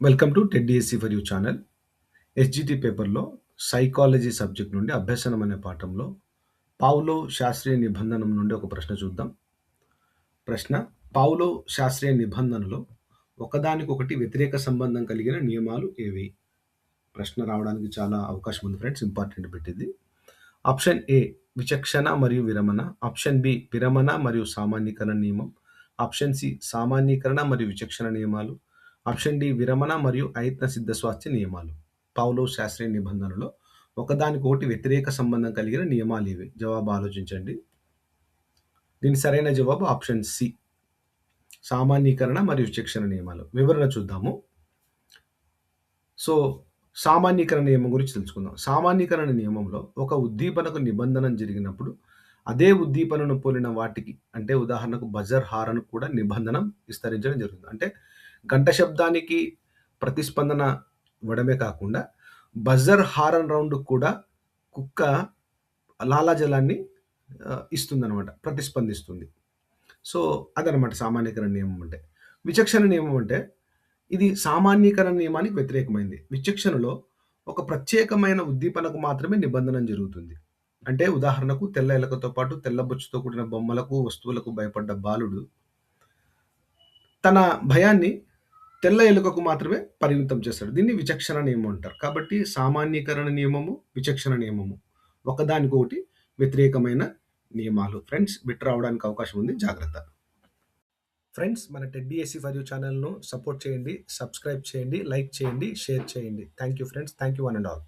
Welcome to Ted DSC for you channel. SGT పేపర్లో psychology subject నుండి అభ్యసనం అనే పాఠంలో పావ్లో శాస్త్రీయ నిబంధనం నుండి ఒక ప్రశ్న చూద్దాం. ప్రశ్న: పావ్లో శాస్త్రీయ నిబంధనలో ఒకదానికొకటి వ్యతిరేక సంబంధం కలిగిన నియమాలు ఏవి? ప్రశ్న రావడానికి చాలా అవకాశం ఉంది ఫ్రెండ్స్, ఇంపార్టెంట్ పెట్టింది. ఆప్షన్ ఏ విచక్షణ మరియు విరమణ, ఆప్షన్ బి విరమణ మరియు సామాన్యీకరణ నియమం, ఆప్షన్ సి సామాన్యీకరణ మరియు విచక్షణ నియమాలు, ఆప్షన్ డి విరమణ మరియు అయత్న సిద్ధ స్వాస్థ్య నియమాలు. పావ్లోవ్ శాస్త్రీయ నిబంధనలో ఒకదానికొకటి వ్యతిరేక సంబంధం కలిగిన నియమాలు ఇవి. జవాబు ఆలోచించండి. దీని సరైన జవాబు ఆప్షన్ సి సామాన్యీకరణ మరియు విచక్షణ నియమాలు. వివరణ చూద్దాము. సో సామాన్యీకరణ నియమం గురించి తెలుసుకుందాం. సామాన్యీకరణ నియమంలో ఒక ఉద్దీపనకు నిబంధన జరిగినప్పుడు అదే ఉద్దీపనను పోలిన వాటికి, అంటే ఉదాహరణకు బజర్ హారన్ కూడా నిబంధన విస్తరించడం జరుగుతుంది. అంటే గంట శబ్దానికి ప్రతిస్పందన ఇవ్వడమే కాకుండా బజర్ హారన్ రౌండ్ కూడా కుక్క లాలాజలాన్ని ఇస్తుందన్నమాట, ప్రతిస్పందిస్తుంది. సో అదనమాట సామాన్యీకరణ నియమం అంటే. విచక్షణ నియమం అంటే ఇది సామాన్యీకరణ నియమానికి వ్యతిరేకమైంది. విచక్షణలో ఒక ప్రత్యేకమైన ఉద్దీపనకు మాత్రమే నిబంధన జరుగుతుంది. అంటే ఉదాహరణకు తెల్ల ఎలకతో పాటు తెల్ల బొచ్చుతో కూడిన బొమ్మలకు, వస్తువులకు భయపడ్డ బాలుడు తన భయాన్ని తెల్ల ఎలుకకు మాత్రమే పరిమితం చేస్తాడు. దీన్ని విచక్షణ నియమం అంటారు. కాబట్టి సామాన్యీకరణ నియమము, విచక్షణ నియమము ఒకదానికొకటి వ్యతిరేకమైన నియమాలు. ఫ్రెండ్స్, బిట్ రావడానికి అవకాశం ఉంది, జాగ్రత్త. ఫ్రెండ్స్, మన టెడ్ డిఎస్సి ఫర్ యూ ఛానల్ను సపోర్ట్ చేయండి, సబ్స్క్రైబ్ చేయండి, లైక్ చేయండి, షేర్ చేయండి. Thank you friends, thank you one and all.